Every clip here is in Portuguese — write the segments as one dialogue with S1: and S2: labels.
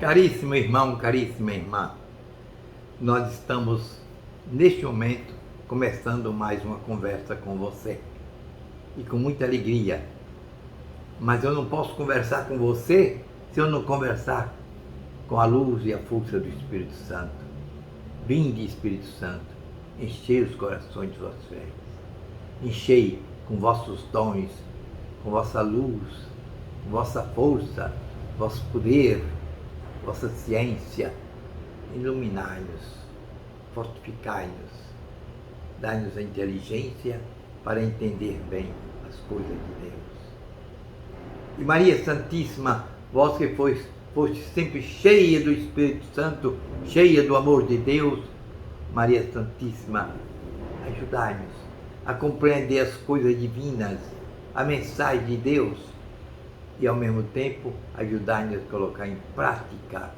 S1: Caríssimo irmão, caríssima irmã, nós estamos neste momento começando mais uma conversa com você e com muita alegria. Mas eu não posso conversar com você se eu não conversar com a luz e a força do Espírito Santo. Vinde, Espírito Santo, enchei os corações de vossos fiéis, enchei com vossos dons, com vossa luz, com vossa força, vosso poder, vossa ciência, iluminai-nos, fortificai-nos, dai-nos a inteligência para entender bem as coisas de Deus. E Maria Santíssima, vós que foste sempre cheia do Espírito Santo, cheia do amor de Deus, Maria Santíssima, ajudai-nos a compreender as coisas divinas, a mensagem de Deus, e ao mesmo tempo ajudar-nos a colocar em prática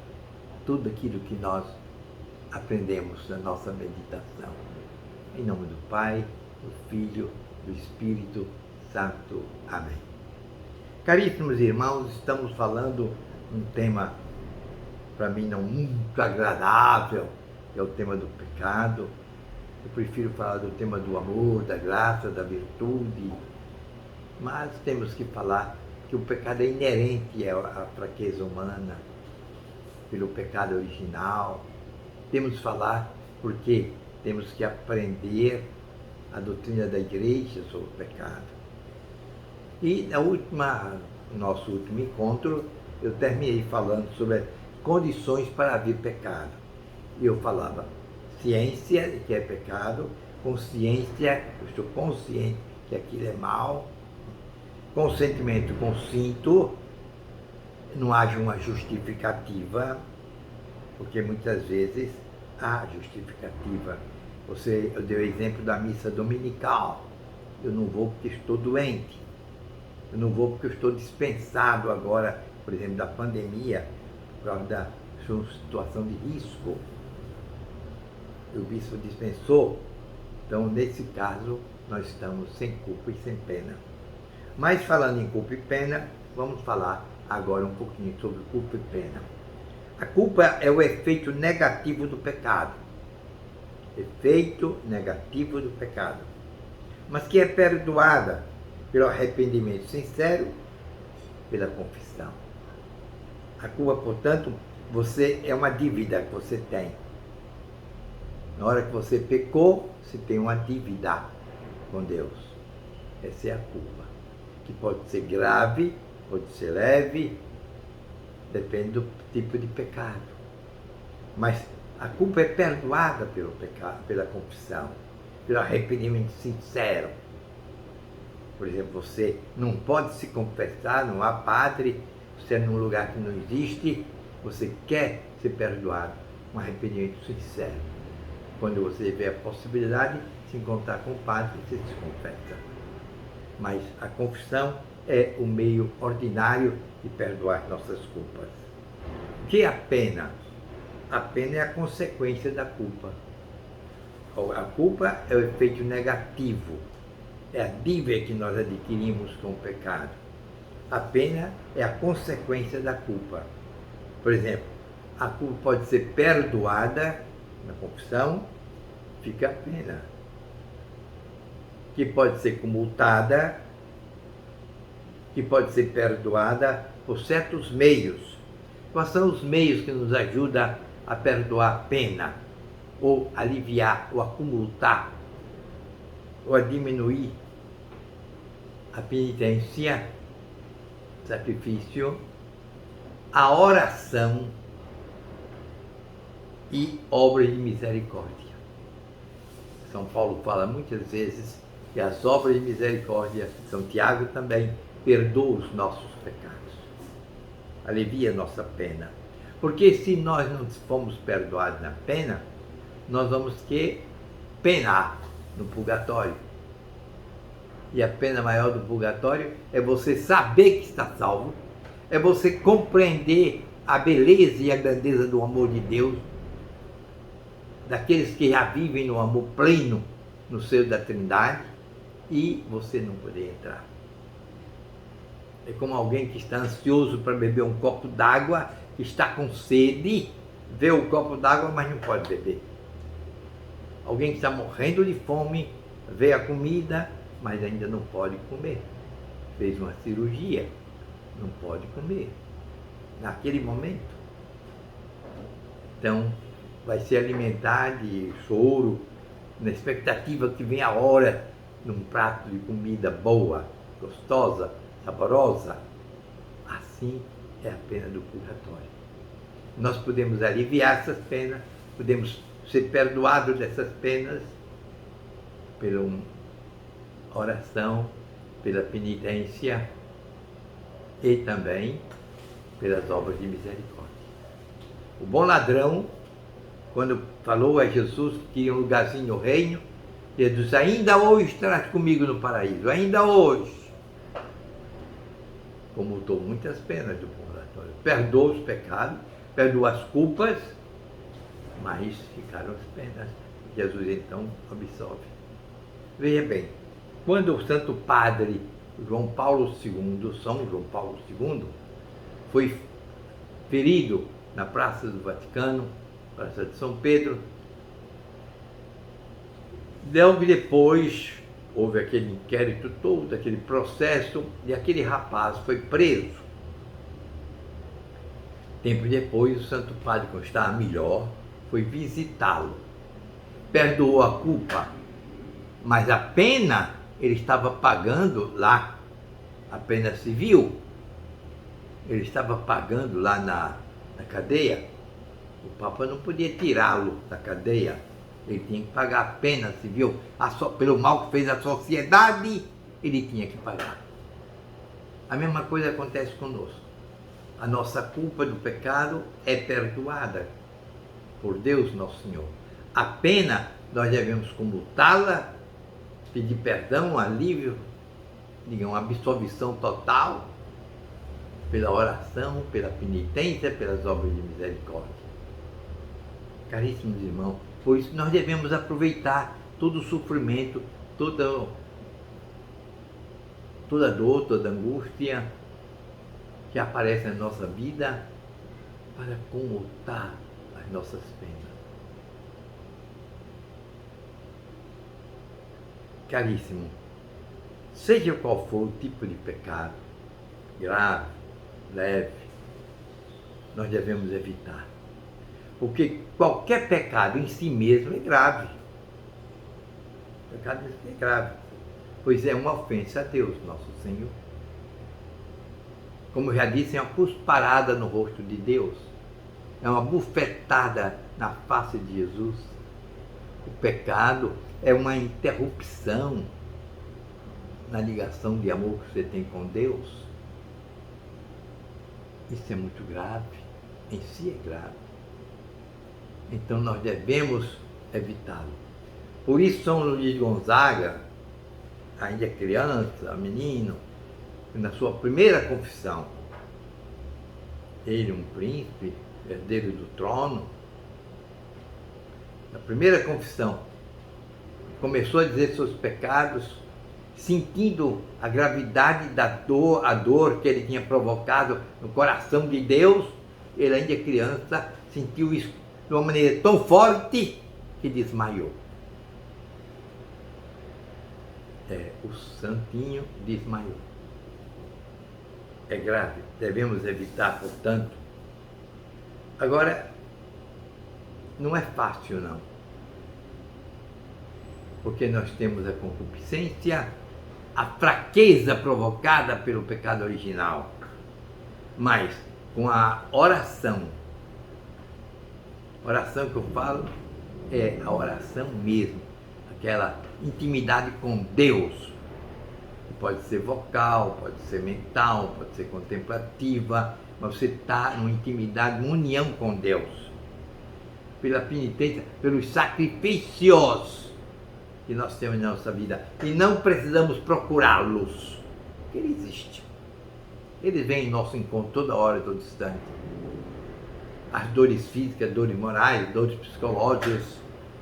S1: tudo aquilo que nós aprendemos na nossa meditação. Em nome do Pai, do Filho, do Espírito Santo. Amém. Caríssimos irmãos, estamos falando um tema, para mim, não muito agradável, que é o tema do pecado. Eu prefiro falar do tema do amor, da graça, da virtude, mas temos que falar que o pecado é inerente à fraqueza humana, pelo pecado original. Temos que falar porque temos que aprender a doutrina da igreja sobre o pecado. E no nosso último encontro, eu terminei falando sobre as condições para haver pecado. E eu falava ciência, que é pecado, consciência, eu estou consciente que aquilo é mal, consentimento, consinto, não haja uma justificativa, porque muitas vezes há justificativa. Eu dei o exemplo da missa dominical. Eu não vou porque estou doente. Eu não vou porque eu estou dispensado agora, por exemplo, da pandemia, por causa da sua situação de risco. O bispo dispensou. Então, nesse caso, nós estamos sem culpa e sem pena. Mas falando em culpa e pena, vamos falar agora um pouquinho sobre culpa e pena. A culpa é o efeito negativo do pecado. Efeito negativo do pecado. Mas que é perdoada pelo arrependimento sincero, pela confissão. A culpa, portanto, é uma dívida que você tem. Na hora que você pecou, você tem uma dívida com Deus. Essa é a culpa, que pode ser grave, pode ser leve, depende do tipo de pecado. Mas a culpa é perdoada pelo pecado, pela confissão, pelo arrependimento sincero. Por exemplo, você não pode se confessar, não há padre, você é num lugar que não existe, você quer ser perdoado, um arrependimento sincero. Quando você tiver a possibilidade de se encontrar com o padre, você se confessa. Mas a confissão é o meio ordinário de perdoar nossas culpas. O que é a pena? A pena é a consequência da culpa. A culpa é o efeito negativo, é a dívida que nós adquirimos com o pecado. A pena é a consequência da culpa. Por exemplo, a culpa pode ser perdoada na confissão, fica a pena. Que pode ser comultada, que pode ser perdoada por certos meios. Quais são os meios que nos ajudam a perdoar a pena, ou aliviar, ou a comultar, ou a diminuir? A penitência, sacrifício, a oração e obras de misericórdia. São Paulo fala muitas vezes que as obras de misericórdia, São Tiago também, perdoa os nossos pecados, alivia a nossa pena. Porque se nós não formos perdoados na pena, nós vamos que penar no purgatório. E a pena maior do purgatório é você saber que está salvo, é você compreender a beleza e a grandeza do amor de Deus, daqueles que já vivem no amor pleno no seio da Trindade, e você não poder entrar. É como alguém que está ansioso para beber um copo d'água que está com sede, vê o copo d'água, mas não pode beber. Alguém que está morrendo de fome, vê a comida, mas ainda não pode comer. Fez uma cirurgia, não pode comer. Naquele momento. Então, vai se alimentar de choro, na expectativa que venha a hora de um prato de comida boa, gostosa, saborosa. Assim é a pena do purgatório. Nós podemos aliviar essas penas, podemos ser perdoados dessas penas pela oração, pela penitência e também pelas obras de misericórdia. O bom ladrão, quando falou a Jesus que tinha um lugarzinho no reino, ele disse: ainda hoje estarás comigo no paraíso, ainda hoje. Comutou muitas penas do purgatório, perdoou os pecados, perdoou as culpas, mas ficaram as penas. Jesus então absolve. Veja bem, quando o Santo Padre João Paulo II, São João Paulo II, foi ferido na Praça do Vaticano, Praça de São Pedro, logo depois houve aquele inquérito todo, aquele processo, e aquele rapaz foi preso. Tempo depois, o Santo Padre, quando estava melhor, foi visitá-lo. Perdoou a culpa, mas a pena ele estava pagando lá, a pena civil. Ele estava pagando lá na cadeia. O Papa não podia tirá-lo da cadeia. Ele tinha que pagar a pena civil. Pelo mal que fez a sociedade, ele tinha que pagar. A mesma coisa acontece conosco. A nossa culpa do pecado é perdoada por Deus Nosso Senhor. A pena, nós devemos comutá-la, pedir perdão, alívio, digamos, absolvição total, pela oração, pela penitência, pelas obras de misericórdia. Caríssimos irmãos, por isso nós devemos aproveitar todo o sofrimento, toda dor, toda angústia que aparece na nossa vida para comutar as nossas penas. Caríssimo, seja qual for o tipo de pecado, grave, leve, nós devemos evitar. Porque qualquer pecado em si mesmo é grave. O pecado é grave, pois é uma ofensa a Deus, nosso Senhor. Como eu já disse, é uma cusparada no rosto de Deus. É uma bufetada na face de Jesus. O pecado é uma interrupção na ligação de amor que você tem com Deus. Isso é muito grave, em si é grave. Então nós devemos evitá-lo. Por isso São Luís Gonzaga, ainda criança, menino, na sua primeira confissão, ele, um príncipe, herdeiro do trono, na primeira confissão, começou a dizer seus pecados, sentindo a gravidade da dor, a dor que ele tinha provocado no coração de Deus. Ele, ainda criança, sentiu isso de uma maneira tão forte que desmaiou. O santinho desmaiou. É grave, devemos evitar, portanto. Agora, não é fácil, não. Porque nós temos a concupiscência, a fraqueza provocada pelo pecado original. Mas, com a oração que eu falo é a oração mesmo, aquela intimidade com Deus. Pode ser vocal, pode ser mental, pode ser contemplativa, mas você está numa intimidade, numa união com Deus. Pela penitência, pelos sacrifícios que nós temos na nossa vida. E não precisamos procurá-los, porque ele existe. Eles vêm em nosso encontro toda hora, todo instante. As dores físicas, dores morais, dores psicológicas.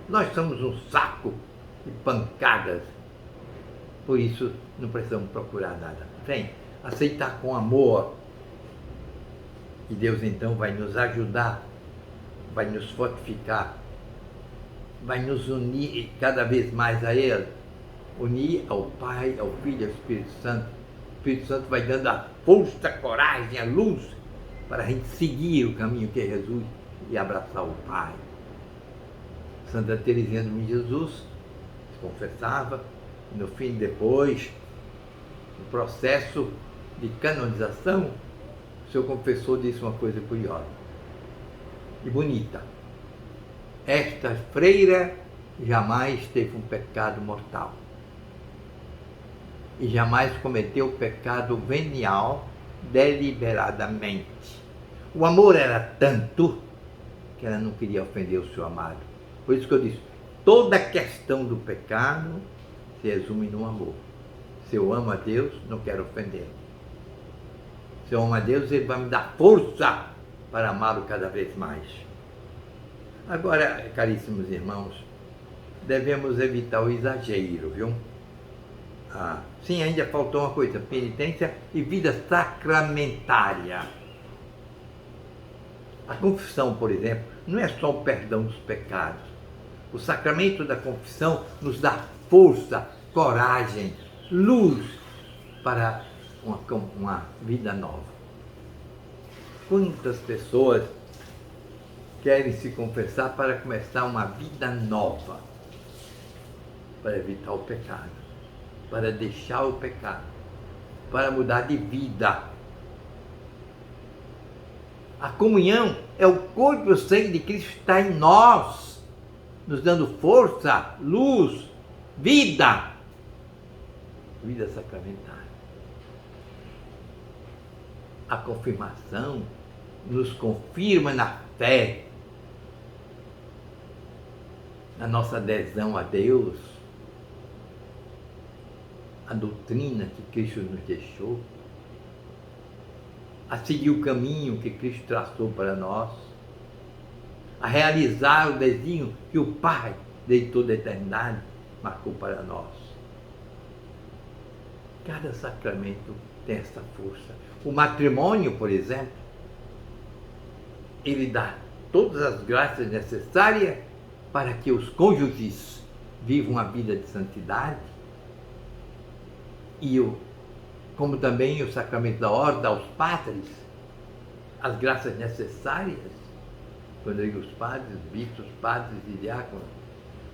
S1: Nós somos um saco de pancadas. Por isso, não precisamos procurar nada. Vem, aceitar com amor E Deus então vai nos ajudar, vai nos fortificar, vai nos unir cada vez mais a Ele, unir ao Pai, ao Filho e ao Espírito Santo. O Espírito Santo vai dando a força, a coragem, a luz para a gente seguir o caminho que é Jesus e abraçar o Pai. Santa Teresinha do Menino Jesus se confessava, e no fim, depois, no processo de canonização, o seu confessor disse uma coisa curiosa e bonita. Esta freira jamais teve um pecado mortal e jamais cometeu o pecado venial deliberadamente. O amor era tanto que ela não queria ofender o seu amado. Por isso que eu disse, toda a questão do pecado se resume no amor. Se eu amo a Deus, não quero ofendê-lo. Se eu amo a Deus, Ele vai me dar força para amá-lo cada vez mais. Agora, caríssimos irmãos, devemos evitar o exagero, viu? Sim, ainda faltou uma coisa, penitência e vida sacramentária. A confissão, por exemplo, não é só o perdão dos pecados. O sacramento da confissão nos dá força, coragem, luz para uma vida nova. Quantas pessoas querem se confessar para começar uma vida nova, para evitar o pecado, para deixar o pecado, para mudar de vida. A comunhão é o corpo e o sangue de Cristo que está em nós, nos dando força, luz, vida. Vida sacramentária. A confirmação nos confirma na fé, na nossa adesão a Deus, a doutrina que Cristo nos deixou, a seguir o caminho que Cristo traçou para nós, a realizar o desenho que o Pai, de toda a eternidade, marcou para nós. Cada sacramento tem essa força. O matrimônio, por exemplo, ele dá todas as graças necessárias para que os cônjuges vivam a vida de santidade, e como também o sacramento da ordem aos padres, as graças necessárias, quando eu digo os padres, bispos, padres e diáconos,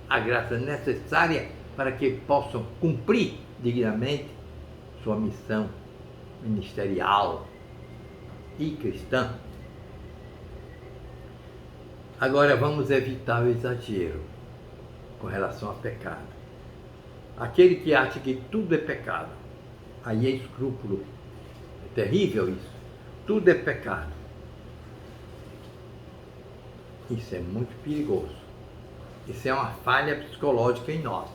S1: a graça necessária para que possam cumprir dignamente sua missão ministerial e cristã. Agora vamos evitar o exagero com relação ao pecado. Aquele que acha que tudo é pecado, aí é escrúpulo. É terrível isso. Tudo é pecado. Isso é muito perigoso. Isso é uma falha psicológica em nós.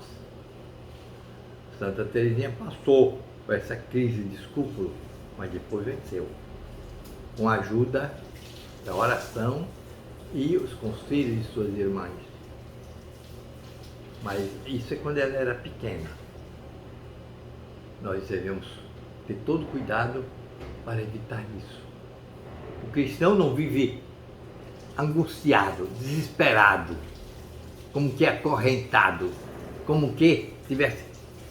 S1: Santa Teresinha passou por essa crise de escrúpulo, mas depois venceu. Com a ajuda da oração e os conselhos de suas irmãs. Mas isso é quando ela era pequena. Nós devemos ter todo cuidado para evitar isso. O cristão não vive angustiado, desesperado, como que acorrentado, como que estivesse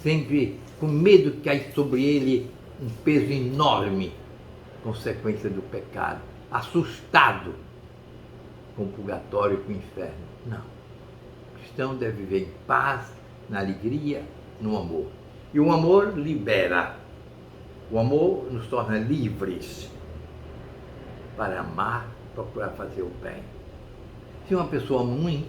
S1: sempre com medo de cair sobre ele um peso enorme, consequência do pecado, assustado com o purgatório e com o inferno. Não. O cristão deve viver em paz, na alegria, no amor. E o amor libera. O amor nos torna livres para amar, procurar fazer o bem. Se uma pessoa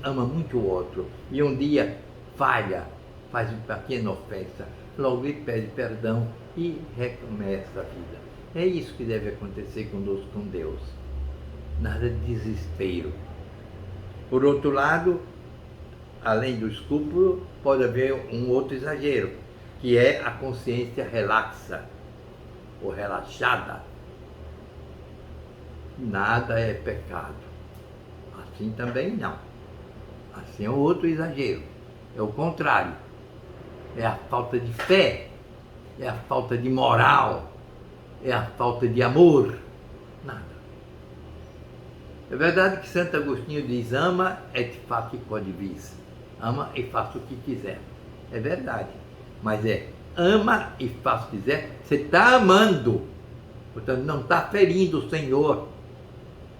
S1: ama muito o outro e um dia falha, faz uma pequena ofensa, logo lhe pede perdão e recomeça a vida. É isso que deve acontecer conosco com Deus. Nada de desespero. Por outro lado, além do escrúpulo, pode haver um outro exagero, que é a consciência relaxa ou relaxada. Nada é pecado. Assim também não. Assim é o outro exagero. É o contrário. É a falta de fé, é a falta de moral, é a falta de amor. Nada. É verdade que Santo Agostinho diz: ama et fac quod vis. Ama e faça o que quiser. É verdade. Mas ama e faça o que quiser, você está amando. Portanto, não está ferindo o Senhor.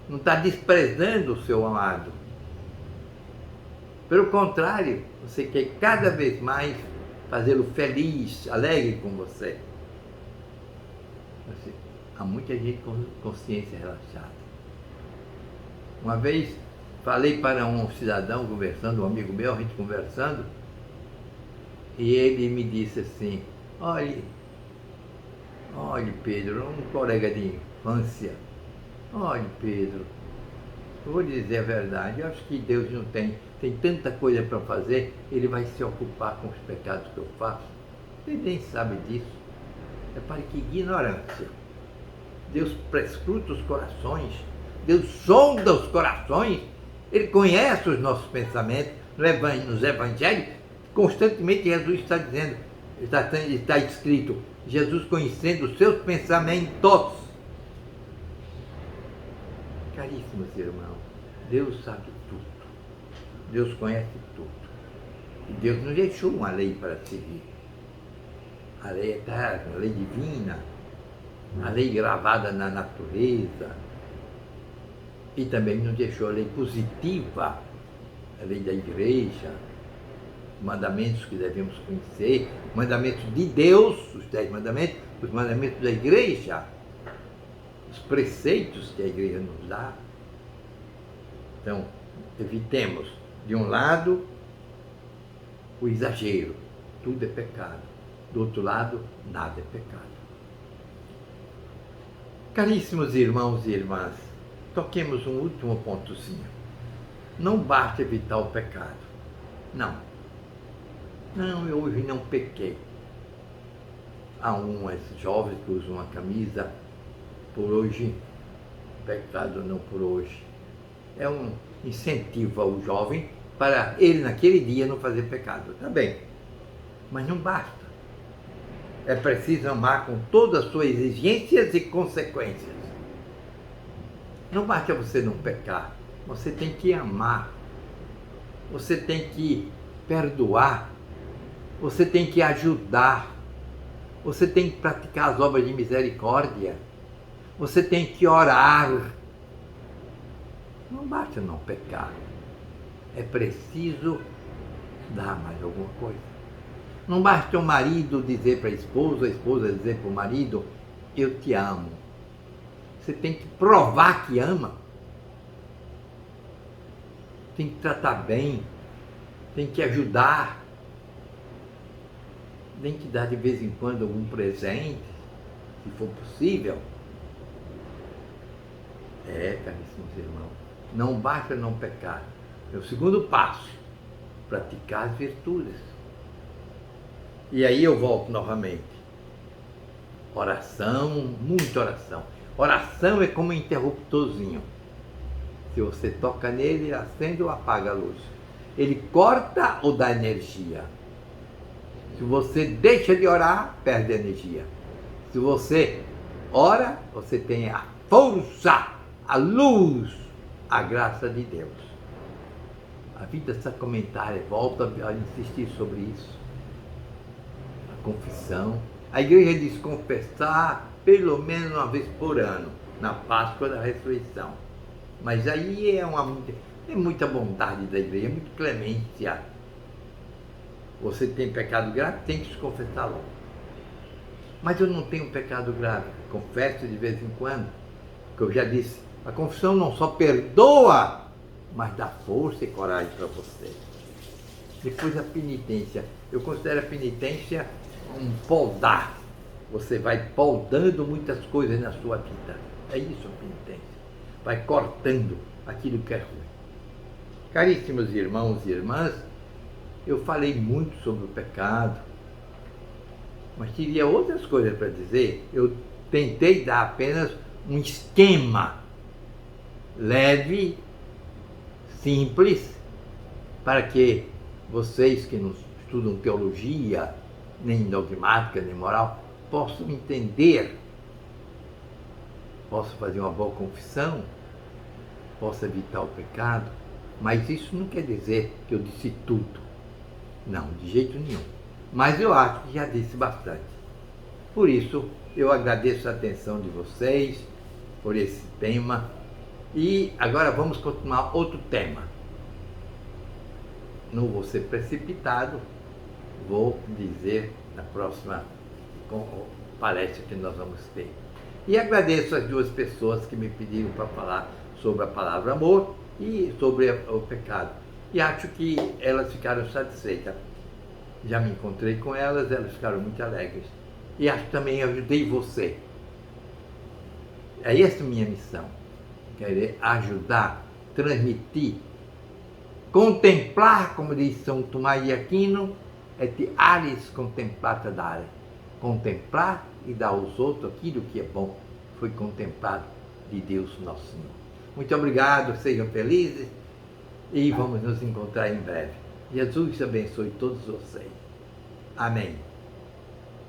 S1: Não está desprezando o seu amado. Pelo contrário, você quer cada vez mais fazê-lo feliz, alegre com você. Assim, há muita gente com consciência relaxada. Uma vez falei para um cidadão conversando, um amigo meu, a gente conversando, e ele me disse assim: olhe Pedro, um colega de infância, olhe Pedro, eu vou dizer a verdade, eu acho que Deus não tem tanta coisa para fazer, ele vai se ocupar com os pecados que eu faço. Ele nem sabe disso. É para que ignorância. Deus prescruta os corações, Deus sonda os corações, Ele conhece os nossos pensamentos. Nos evangelhos, constantemente Jesus está dizendo, está escrito, Jesus conhecendo os seus pensamentos. Caríssimos irmãos, Deus sabe tudo. Deus conhece tudo. E Deus nos deixou uma lei para seguir. A lei eterna, a lei divina, a lei gravada na natureza. E também nos deixou a lei positiva, a lei da igreja, os mandamentos que devemos conhecer, mandamentos de Deus, os 10 mandamentos, os mandamentos da igreja, os preceitos que a igreja nos dá. Então, evitemos, de um lado, o exagero, tudo é pecado. Do outro lado, nada é pecado. Caríssimos irmãos e irmãs, toquemos um último pontozinho. Não basta evitar o pecado. Não, eu hoje não pequei. Há umas jovens que usam uma camisa por hoje, pecado não por hoje. É um incentivo ao jovem para ele naquele dia não fazer pecado. Tá bem, mas não basta. É preciso amar com todas as suas exigências e consequências. Não basta você não pecar, você tem que amar, você tem que perdoar, você tem que ajudar, você tem que praticar as obras de misericórdia, você tem que orar. Não basta não pecar, é preciso dar mais alguma coisa. Não basta o marido dizer para a esposa dizer para o marido: eu te amo. Você tem que provar que ama. Tem que tratar bem, tem que ajudar, tem que dar de vez em quando algum presente, se for possível. Caríssimos irmãos, não basta não pecar. É o segundo passo, praticar as virtudes. E aí eu volto novamente. Oração, muita oração. Oração é como um interruptorzinho. Se você toca nele, ele acende ou apaga a luz. Ele corta ou dá energia. Se você deixa de orar, perde energia. Se você ora, você tem a força, a luz, a graça de Deus. A vida sacramentária volta a insistir sobre isso. A confissão. A igreja diz confessar pelo menos uma vez por ano, na Páscoa da Ressurreição. Mas aí é muita bondade da igreja, é muita clemência. Você tem pecado grave, tem que se confessar logo. Mas eu não tenho pecado grave, confesso de vez em quando, porque eu já disse, a confissão não só perdoa, mas dá força e coragem para você. Depois a penitência. Eu considero a penitência um podar. Você vai podando muitas coisas na sua vida. É isso a penitência. Vai cortando aquilo que é ruim. Caríssimos irmãos e irmãs, eu falei muito sobre o pecado, mas teria outras coisas para dizer. Eu tentei dar apenas um esquema leve, simples, para que vocês que não estudam teologia, nem dogmática, nem moral, possam entender, possam fazer uma boa confissão possa evitar o pecado, mas isso não quer dizer que eu disse tudo. Não, de jeito nenhum. Mas eu acho que já disse bastante. Por isso, eu agradeço a atenção de vocês por esse tema. E agora vamos continuar outro tema. Não vou ser precipitado, vou dizer na próxima palestra que nós vamos ter. E agradeço as duas pessoas que me pediram para falar sobre a palavra amor e sobre o pecado. E acho que elas ficaram satisfeitas. Já me encontrei com elas ficaram muito alegres. E acho que também ajudei você. É essa a minha missão. Querer ajudar, transmitir, contemplar, como diz São Tomás de Aquino, et aris contemplata dare. Contemplar e dar aos outros aquilo que é bom. Foi contemplado de Deus nosso Senhor. Muito obrigado, sejam felizes e vamos nos encontrar em breve. Jesus abençoe todos vocês. Amém.